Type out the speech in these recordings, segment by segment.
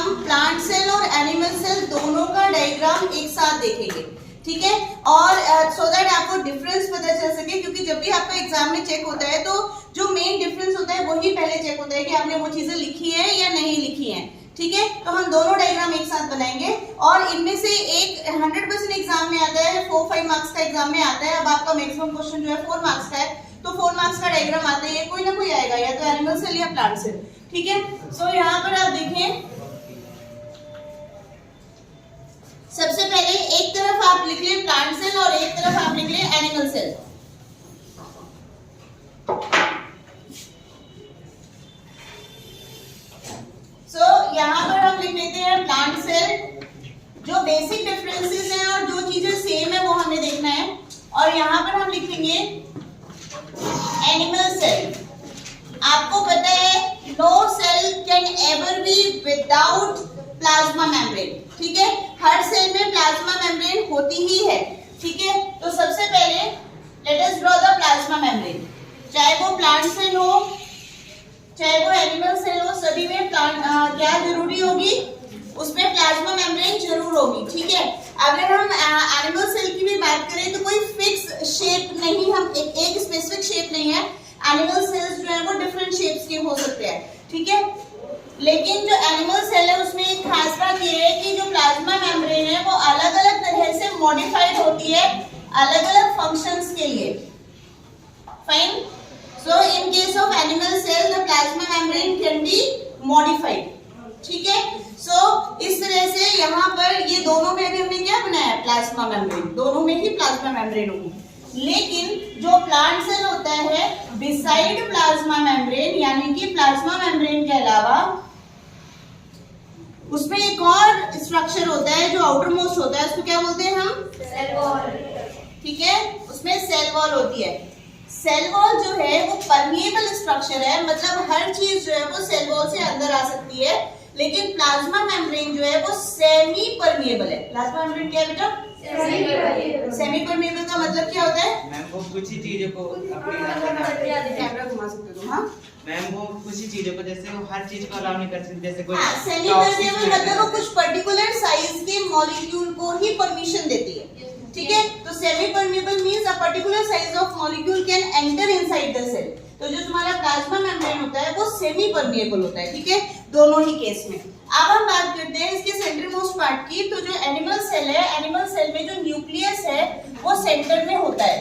हम plant cell और animal cell दोनों का डायग्राम एक साथ देखेंगे, ठीक है। और सो दैट आपको डिफरेंस पता चल सके, क्योंकि जब भी आपका एग्जाम में चेक होता है तो जो मेन डिफरेंस होता है वही पहले चेक होता है कि आपने वो चीजें लिखी है या नहीं लिखी है, ठीक है। तो हम दोनों डायग्राम एक साथ बनाएंगे और इनमें से एक 100% एग्जाम में आता है, 4-5 मार्क्स का एग्जाम में आता है। अब आपका मैक्सिमम क्वेश्चन जो है 4 मार्क्स का है, तो 4 मार्क्स का डायग्राम आते हैं, कोई ना कोई आएगा, या तो एनिमल सेल या प्लांट सेल, ठीक है। सो यहाँ पर आप देखें, सबसे पहले एक तरफ आप लिख लें प्लांट सेल और एक तरफ आप लिख लें एनिमल सेल। सो यहाँ पर हम लिख लेते हैं प्लांट सेल, जो बेसिक डिफरेंसेस हैं और जो चीजें सेम है वो हमें देखना है। और यहाँ पर हम लिखेंगे एनिमल सेल। आपको पता है no cell can ever be without plasma membrane, ठीक है। हर सेल में प्लाज्मा मेम्ब्रेन होती ही है, ठीक है। तो सबसे पहले let us draw the plasma membrane. चाहे वो प्लांट सेल हो चाहे वो एनिमल सेल हो, सभी में क्या जरूरी होगी, उसमें प्लाज्मा मेम्ब्रेन जरूर होगी, ठीक है। अगर हम एनिमल सेल की भी बात करें तो कोई फिक्स शेप नहीं, हम एक स्पेसिफिक शेप नहीं है। एनिमल सेल्स जो है वो डिफरेंट शेप्स के हो सकते हैं, ठीक है। लेकिन जो एनिमल सेल है उसमें एक खास बात ये है कि जो प्लाज्मा मेम्ब्रेन है वो अलग अलग तरह से मॉडिफाइड होती है अलग अलग फंक्शंस के लिए, fine. So in case of animal cell, the plasma membrane can be modified, ठीक है। So इस तरह से यहाँ पर ये दोनों में भी हमने क्या बनाया है, प्लाज्मा मेम्ब्रेन, दोनों में ही प्लाज्मा मेम्ब्रेन होगी। लेकिन जो प्लांट सेल होता है बिसाइड प्लाज्मा मेम्ब्रेन, यानी कि प्लाज्मा मेम्ब्रेन के अलावा उसमें एक और स्ट्रक्चर होता है जो आउटर मोस्ट होता है, उसको क्या बोलते हैं हम, सेल वॉल, ठीक है। उसमें सेल वॉल होती है। सेल वॉल जो है वो परमिएबल स्ट्रक्चर है, मतलब हर चीज जो है वो सेल वॉल से अंदर आ सकती है। लेकिन प्लाज्मा मेम्ब्रेन जो है वो सेमी परमिएबल है। प्लाज्मा मेम्ब्रेन क्या है बेटा, सेमी परमिएबल का मतलब क्या होता है, मैम वो कुछ ही चीजों को कैमरा घुमा सकते हो, हाँ मैम वो कुछ ही चीजों को, जैसे वो हर चीज को अलाउ नहीं कर सकते, जैसे कोई सेमी परमिएबल मतलब वो कुछ पर्टिकुलर साइज के मॉलिक्यूल को ही परमिशन देती है, ठीक है। तो semi permeable means a particular size of molecule can enter inside the cell. तो जो तुम्हारा प्लाज्मा मेम्ब्रेन होता है वो सेमी परमिएबल होता है, ठीक है, दोनों ही केस में। अब हम बात करते हैं इसके सेंटर मोस्ट पार्ट की। तो जो एनिमल सेल है, एनिमल सेल में जो न्यूक्लियस है वो सेंटर में होता है,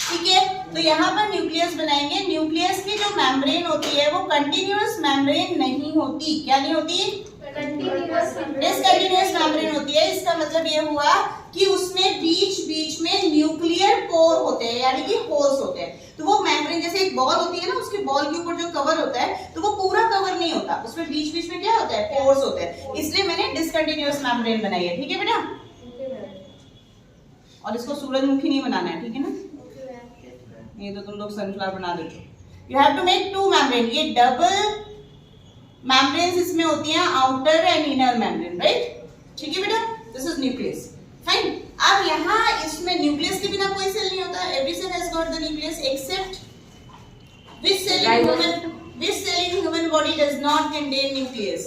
ठीक है। तो यहाँ पर न्यूक्लियस बनाएंगे। न्यूक्लियस की जो मेम्ब्रेन होती है वो कंटिन्यूअस मेम्ब्रेन नहीं होती। क्या नहीं होती, डिसकंटिन्यूअस मेम्ब्रेन होती है। इसका मतलब ये हुआ कि उसमें बीच बीच में न्यूक्लियर पोर होते हैं, यानी कि होल्स होते हैं। तो वो मेम्ब्रेन जैसे एक बॉल होती है ना, उसके बॉल के ऊपर जो कवर होता है तो वो पूरा कवर नहीं होता, उसमें बीच बीच में क्या होता है, पोर्स होते हैं। इसलिए मैंने डिसकंटिन्यूअस मेम्ब्रेन बनाई है, ठीक है बेटा। और इसको सूरजमुखी नहीं बनाना है, ठीक है ना, ये तो तुम लोग सनफ्लावर बना देते हो। You have to make 2 membrane. ये डबल मेम्ब्रेन्स इसमें होती हैं, outer and inner membrane, right, ठीक है बेटा। This is nucleus, fine. अब यहाँ इसमें न्यूक्लियस के बिना कोई सेल नहीं होता। Every cell has got the nucleus except which cell in human body does not contain nucleus?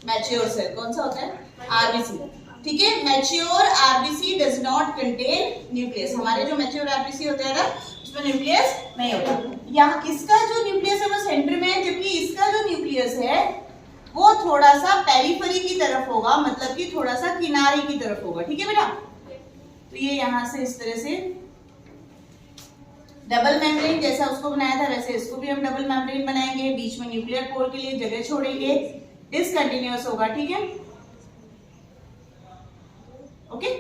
Mature cell. कौन सा होता है, आरबीसी, ठीक है। Mature RBC does not contain nucleus. हमारे जो मैच्योर आरबीसी होते हैं ना उसमें न्यूक्लियस नहीं होता। यहाँ इसका जो न्यूक्लियस है वो सेंटर में है, क्योंकि इसका जो न्यूक्लियस है वो थोड़ा सा पेरिफेरी की तरफ होगा, मतलब कि थोड़ा सा किनारे की तरफ होगा, ठीक है बेटा। तो ये यहाँ से इस तरह से डबल मेम्ब्रेन जैसा उसको बनाया था वैसे इसको भी हम डबल मेम्ब्रेन बनाएंगे। बीच में न्यूक्लियर पोर के लिए जगह छोड़ेंगे, डिसकंटिन्यूअस होगा, ठीक है, ओके।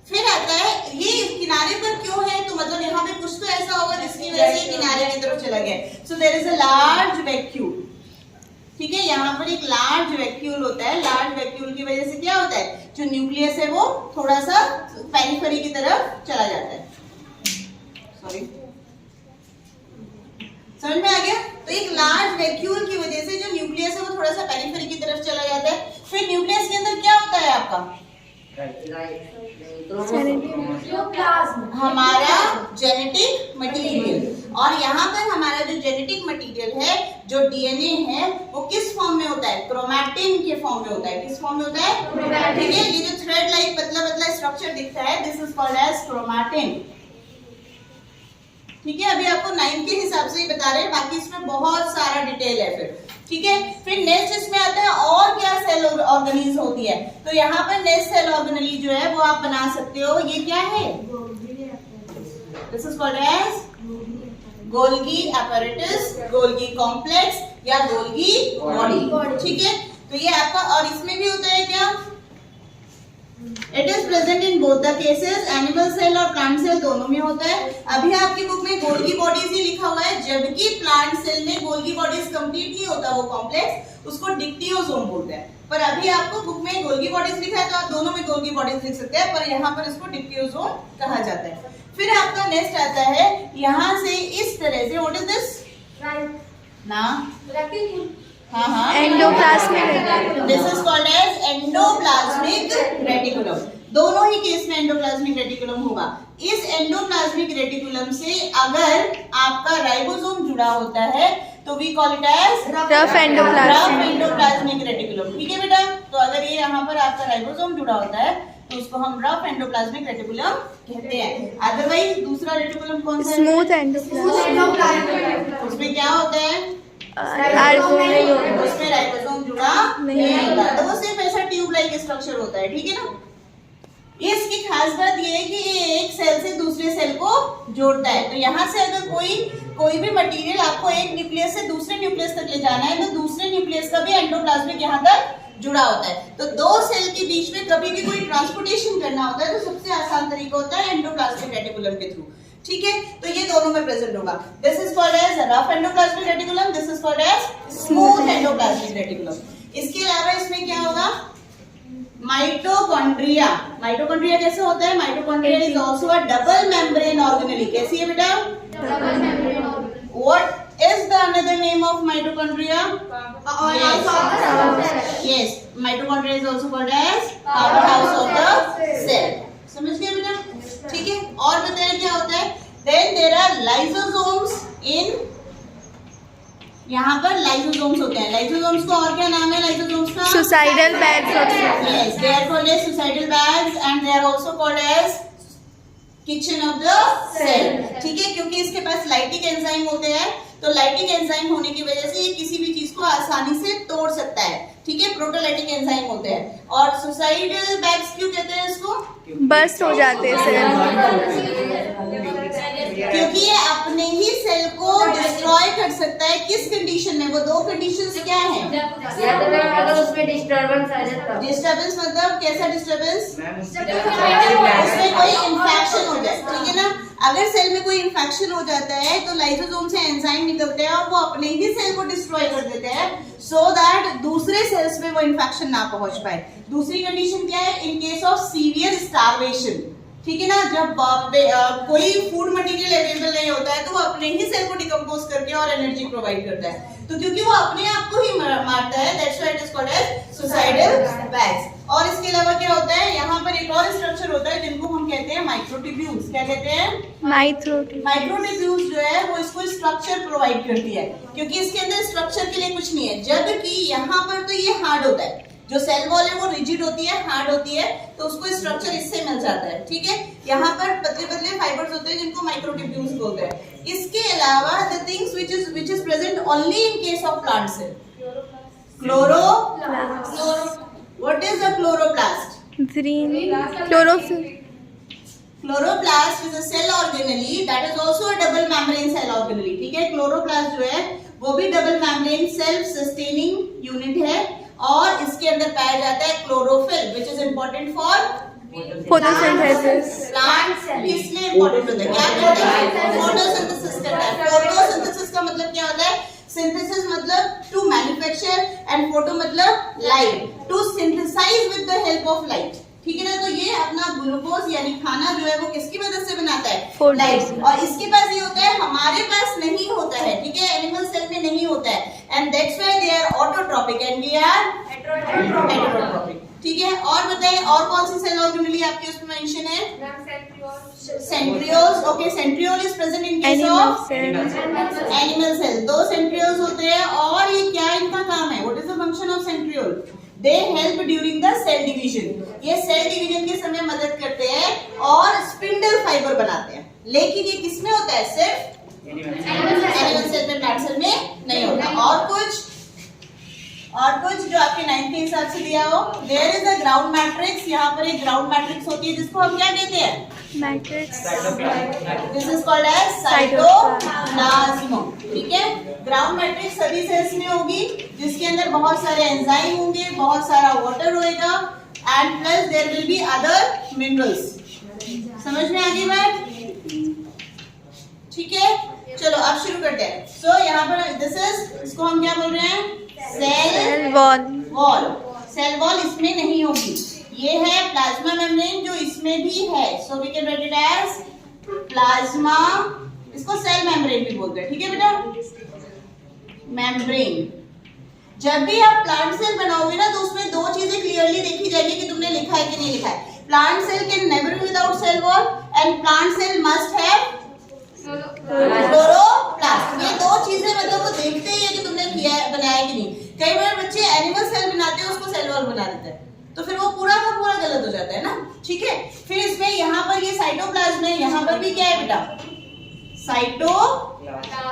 फिर आता है ये किनारे पर क्यों है, तो मतलब यहाँ पे कुछ तो ऐसा होगा जिसकी वजह से किनारे की तरफ चला गया। So there is a large vacuole, ठीक है। यहाँ पर एक लार्ज वैक्यूल होता है। लार्ज वैक्यूल की वजह से क्या होता है, जो न्यूक्लियस है वो थोड़ा सा पेरिफेरी की तरफ चला जाता है। सॉरी, समझ में आ गया। तो एक लार्ज वैक्यूल की वजह से जो न्यूक्लियस है वो थोड़ा सा पेरिफेरी की तरफ चला जाता है। फिर न्यूक्लियस के अंदर क्या होता है आपका, हमारा जेनेटिक मटेरियल। और यहाँ पर हमारा जो जेनेटिक मटेरियल है, जो डीएनए है, वो किस फॉर्म में होता है? क्रोमैटिन के फॉर्म में होता है। किस फॉर्म में होता है? ठीक है, ये जो थ्रेड लाइक पतला पतला स्ट्रक्चर दिखता है, this is called as chromatin. ठीक है, अभी आपको 9 के हिसाब से ही बता रहे हैं, बाकी इसमें बहुत सारा डिटेल है फिर। ठीक है, फिर नेक्स्ट इसमें आता है और क्या सेल ऑर्गेनीज होती है। तो यहाँ पर नेक्स्ट सेल ऑर्गेनली जो है वो आप बना सकते हो। ये क्या है? This is called as Golgi apparatus, Golgi complex या गोल्गी बॉडी। ठीक है, तो ये आपका, और इसमें भी होता है क्या? It is present in both the cases, animal cell और प्लांट सेल दोनों में होता है। अभी आपकी बुक में गोल्गी बॉडीज ही लिखा हुआ है, जबकि प्लांट सेल में गोल्गी बॉडीज कंप्लीट नहीं होता वो कॉम्प्लेक्स, उसको डिक्टियोसोम बोलते हैं। पर अभी आपको बुक में गोल्गी बॉडीज लिखा है तो आप दोनों में गोल्गी बॉडीज लिख सकते हैं, पर यहाँ पर इसको डिक्टियोसोम कहा जाता है। फिर आपका नेक्स्ट आता है यहाँ से इस तरह से, व्हाट इज दिस ना? हाँ, endoplasmic. This is called as endoplasmic reticulum. दोनों ही केस में एंडोप्लाज्मिक रेटिकुलम होगा। इस एंडोप्लाज्मिक रेटिकुलम से अगर आपका राइबोसोम जुड़ा होता है तो we call it as rough endoplasmic reticulum. ठीक है बेटा, तो अगर ये यहाँ पर आपका राइबोसोम जुड़ा होता है तो उसको हम रफ एंडोप्लाज्मिक रेटिकुलम कहते हैं। अदरवाइज दूसरा रेटिकुलम कौन सा है? Smooth endoplasmic. उसमें क्या होता है? उसमें राइबोसोम जुड़ा नहीं होता, तो वो सिर्फ ऐसा ट्यूब लाइक स्ट्रक्चर होता है। ठीक है ना? इसकी खास बात ये है कि ये एक सेल से दूसरे सेल को जोड़ता है। तो यहाँ से अगर कोई भी मटेरियल आपको एक न्यूक्लियस से दूसरे न्यूक्लियस तक ले जाना है तो दूसरे न्यूक्लियस का भी एंडोप्लाज्मिक यहाँ तक जुड़ा होता है। तो दो सेल के बीच में कभी भी कोई ट्रांसपोर्टेशन करना होता है तो सबसे आसान तरीका होता है एंडोप्लाज्मिक रेटिकुलम के थ्रू। ठीक है, तो ये दोनों में प्रेजेंट होगा। This is called as rough endoplasmic reticulum, this is called as smooth endoplasmic reticulum. इसके अलावा इसमें क्या होगा? माइटोकॉन्ड्रिया। माइटोकॉन्ड्रिया कैसे होता है? Mitochondria is also a double membrane organelle. कैसी है बेटा? What is the another name of mitochondria? Yes, mitochondria is also called as power house of the cell. समझ गए बेटा? ठीक है, और बताइए क्या होता है? देन देयर आर लाइसोसोम्स इन, यहाँ पर लाइसोसोम्स होते हैं। लाइसोसोम्स को और क्या नाम है लाइसोसोम्स का? Suicidal bags. Yes, they are called as suicidal bags and they are also called as kitchen of the cell. ठीक है, क्योंकि इसके पास लाइटिक एंजाइम होते हैं, तो लाइटिक एंजाइम होने की वजह से ये किसी भी चीज को आसानी से तोड़ सकता है। ठीक है, प्रोटोलाइटिक एंजाइम होते हैं। और सुसाइडल बैग्स क्यों कहते हैं इसको? बर्स्ट हो जाते हैं सेल, क्योंकि ये अपने ही सेल को डिस्ट्रॉय कर सकता है। किस कंडीशन में? वो दो कंडीशंस क्या हैं? अगर उसमें डिस्टर्बेंस आ जाता। डिस्टर्बेंस मतलब कैसा डिस्टर्बेंस? उसमें कोई इंफेक्शन हो जाए। ठीक है ना? अगर सेल में कोई इंफेक्शन हो जाता है तो लाइसोसोम से एंजाइम निकलते हैं और वो अपने ही सेल को डिस्ट्रॉय कर देते हैं सो दैट दूसरे सेल्स में वो इंफेक्शन ना पहुंच पाए। दूसरी कंडीशन क्या है? इन केस ऑफ सीवियर स्टार्वेशन। ठीक है ना, जब कोई फूड मटेरियल अवेलेबल नहीं होता है तो वो अपने ही सेल को डिकम्पोज करके और एनर्जी प्रोवाइड करता है। तो क्योंकि वो अपने आप को ही मारता है, that's why it is called as suicidal bags. और इसके अलावा क्या होता है? यहाँ पर एक और स्ट्रक्चर होता है जिनको हम कहते हैं माइक्रोट्यूब्यूल्स। क्या कहते हैं? माइक्रोट्यूब्यूल्स जो है वो इसको स्ट्रक्चर प्रोवाइड करती है, क्योंकि इसके अंदर स्ट्रक्चर के लिए कुछ नहीं है। जबकि यहाँ पर तो ये हार्ड होता है, जो सेल वॉल है वो रिजिड होती है, हार्ड होती है, तो उसको स्ट्रक्चर इससे मिल जाता है। ठीक है, यहाँ पर पतले पतले फाइबर्स होते हैं जिनको माइक्रोट्यूब्यूल्स बोलते हैं। इसके अलावा the things which is present only in case of plant cell, what is a chloroplast? Chloroplast is a cell organelle that is also a double membrane cell organelle. ठीक है, क्लोरोप्लास्ट जो है वो भी double membrane self sustaining unit है और इसके अंदर पाया जाता है chlorophyll which is important for photosynthesis. Plant किसलिए इंपॉर्टेंट होता है? क्या करता है? फोटोसिंथेसिस करता है। फोटोसिंथेसिस का मतलब क्या होता है? सिंथेसिस मतलब टू मैन्युफैक्चर एंड फोटो मतलब light, to synthesize with the help of light. ठीक है ना। तो ये अपना ग्लूकोज यानी खाना जो है वो किसकी मदद से बनाता है, Food लाइट। से। और इसके पास ये होता है, हमारे पास नहीं होता है, ठीक है, एनिमल सेल में नहीं होता है। And that's why they are autotrophic and we are heterotrophic, ठीक है। और बताइए और कौन सी सेल ऑर्गेनेली आपके उसमें मेंशन है, centrioles. Okay, centriole is present in case of animal cell. 2 centrioles होते हैं और ये क्या इनका काम है, what is the function of centriole, they help during the cell division. ये सेल डिवीजन के समय मदद करते हैं और स्पिंडल फाइबर बनाते हैं। लेकिन ये किसमें होता है, सिर्फ एनिमल सेल में, प्लांट सेल में नहीं होता। और कुछ जो आपके 9th के हिसाब से दिया हो, there is a ground matrix. यहाँ पर एक ग्राउंड मैट्रिक्स होती है जिसको हम क्या कहते हैं, matrix. This is called as cytoplasm, ठीक है। ग्राउंड मैट्रिक्स सभी सेल्स में होगी जिसके अंदर बहुत सारे एंजाइम होंगे, बहुत सारा वाटर होएगा and plus there will be other minerals. समझ में आ गई बात, ठीक है। चलो अब शुरू करते हैं। सो यहाँ पर दिस इज, इसको हम क्या बोल रहे हैं, सेल वॉल। सेल वॉल इसमें नहीं होगी, ये है प्लाज्मा मेम्ब्रेन जो इसमें भी है। So we can write it as plasma, इसको सेल मेम्ब्रेन भी बोलते हैं, ठीक है बेटा, मेम्ब्रेन। जब भी आप प्लांट सेल बनाओगे ना तो उसमें 2 चीजें क्लियरली देखी जाएगी कि तुमने लिखा है कि नहीं लिखा है। Plant cell can never be without cell wall and plant cell must have chloroplast. ये 2 चीजें मतलब वो देखते ही है कि तुमने किया है, बनाया है कि नहीं। कई बार बच्चे एनिमल सेल बनाते हैं उसको सेल वॉल बना देते हैं, तो फिर वो पूरा का पूरा गलत हो जाता है ना, ठीक है। फिर इसमें यहाँ पर ये साइटोप्लाज्म है, यहाँ पर भी क्या है बेटा, साइटोप्लाज्म।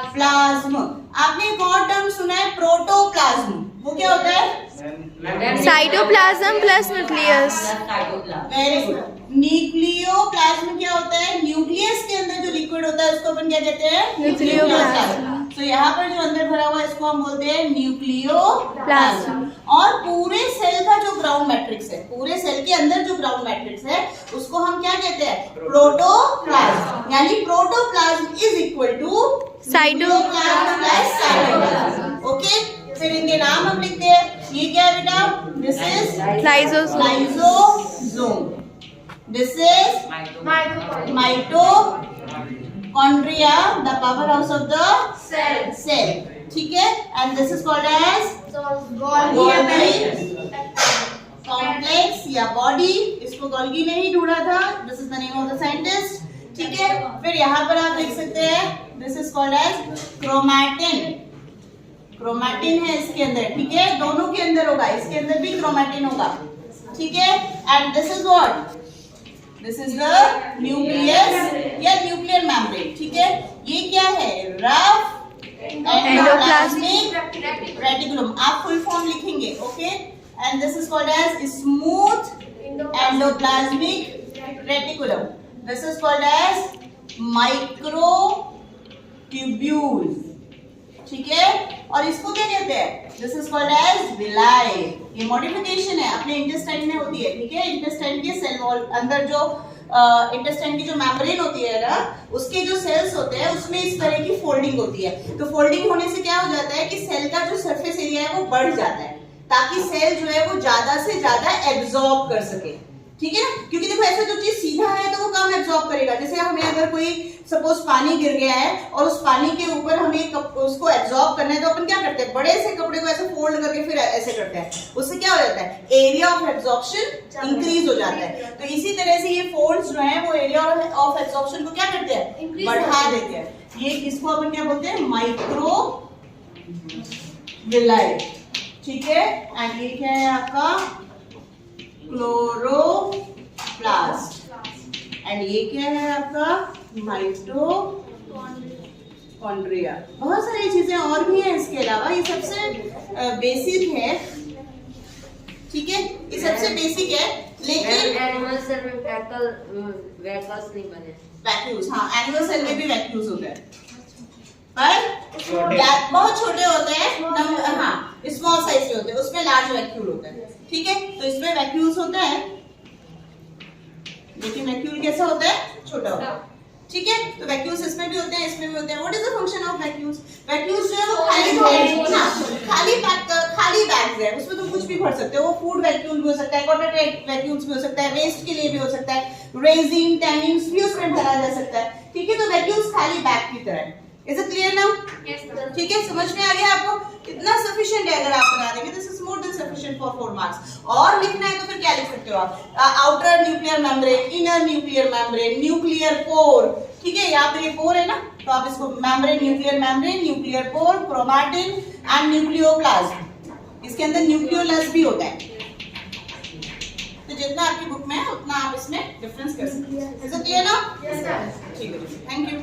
आपने एक और टर्म सुना है प्रोटोप्लाज्म, वो क्या होता है, cytoplasm plus nucleus. Very good. Nucleoplasm क्या होता है, न्यूक्लियस के अंदर जो लिक्विड होता है उसको अपन क्या कहते हैं, न्यूक्लियोप्लाज्म। तो यहाँ पर जो अंदर भरा हुआ है इसको हम बोलते हैं न्यूक्लियोप्लाज्म। और पूरे सेल का जो ग्राउंड मैट्रिक्स है, पूरे सेल के अंदर जो ग्राउंड मैट्रिक्स है उसको हम क्या कहते हैं, प्रोटोप्लाज्म। यानी protoplasm is equal to cytoplasm plus cytoplasm. Okay, फिर इनके नाम हम लिखते हैं। ये क्या है बेटा, this is lysosome, this is mitochondria, the power house of the cell, ठीक है। And this is called as Golgi complex या बॉडी, इसको गोल्गी ने ही ढूंढा था, this is the name of the scientist, ठीक है। फिर यहाँ पर आप देख सकते हैं this is called as chromatin. Chromatin है इसके अंदर, ठीक है, दोनों के अंदर होगा, इसके अंदर भी क्रोमैटिन होगा, ठीक है। And this is what, this is the nucleus या न्यूक्लियर मेम्ब्रेन, ठीक है। ये क्या है, रफ एंडोप्लाज्मिक रेटिकुलम। आप फुल फॉर्म लिखेंगे, okay. And this is called as smooth endoplasmic reticulum, this is called as micro tubule, ठीक है। और इसको क्या कहते हैं, this is called as villi. ये मॉडिफिकेशन है, अपने इंटेस्टाइन में होती है, ठीक है। इंटेस्टाइन के सेल वॉल अंदर जो इंटेस्टाइन की जो मेम्ब्रेन होती है ना, उसके जो सेल्स होते हैं उसमें इस तरह की फोल्डिंग होती है। तो फोल्डिंग होने से क्या हो जाता है कि सेल का जो सरफेस एरिया है वो बढ़ जाता है, ताकि सेल जो है वो ज्यादा से ज्यादा एब्जॉर्ब कर सके, ठीक है ना। क्योंकि देखो ऐसे जो चीज सीधा है तो वो कम एब्जॉर्ब करेगा। जैसे हमें अगर कोई सपोज पानी गिर गया है और उस पानी के ऊपर हमें उसको एब्जॉर्ब करना है तो अपन क्या करते हैं, बड़े से कपड़े को ऐसे फोल्ड करके फिर ऐसे करते हैं, उससे क्या हो जाता है, एरिया ऑफ एब्जॉर्प्शन इंक्रीज हो जाता है। तो इसी तरह से ये फोल्ड्स जो है वो एरिया ऑफ एब्जॉर्प्शन को क्या करते हैं, बढ़ा देते हैं। ये इसको अपन क्या बोलते हैं, माइक्रो विलाई, ठीक है। एंड ये क्या है आपका क्लोरोप्लास्ट, एंड ये क्या है आपका माइटोकॉन्ड्रिया। बहुत सारी चीजें और भी हैं इसके अलावा, ये सबसे बेसिक है, ठीक है, ये सबसे बेसिक है। लेकिन एनिमल सेल में वैक्यूल्स नहीं बने, वैक्यूल्स, हाँ एनिमल सेल में भी वैक्यूल्स होते हैं, पर बहुत छोटे होते हैं, हाँ स्मॉल साइज के होते हैं, उसमें लार्ज वैक्यूल होता है, ठीक है। तो इसमें वैक्यूल्स होता है, लेकिन वैक्यूल कैसा होता है, छोटा होता है, ठीक है। तो वैक्यूल्स इसमें भी होते हैं, इसमें भी होते हैं। What is the function of vacuoles? Vacuoles जो है वो खाली बैग्स है, उसमें तुम कुछ भी भर सकते हो। वो फूड वैक्यूल भी हो सकता है, कॉटन वैक्यूल्स भी हो सकता है, वेस्ट के लिए भी हो सकता है, रेजिन टैनिंग्स भी उसमें भरा जा सकता है। ठीक है, तो वैक्यूल्स खाली बैग की तरह है। Is it clear now? ठीक है, समझ में आ गया आपको? इतना सफिशिएंट है अगर आप बना देंगे, this is more than sufficient for 4 marks. और लिखना है तो फिर क्या लिख सकते हो आप? Outer nuclear membrane, inner nuclear membrane, nuclear core. ठीक है, यहाँ पे ये कोर है ना, तो आप इसको membrane, nuclear core, chromatin and nucleoplasm. इसके अंदर न्यूक्लियोलस भी होता है। तो जितना आपकी बुक में है उतना आप इसमें डिफरेंस कर सकते हैं। Is it clear now? Yes sir. ठीक है, थैंक यू।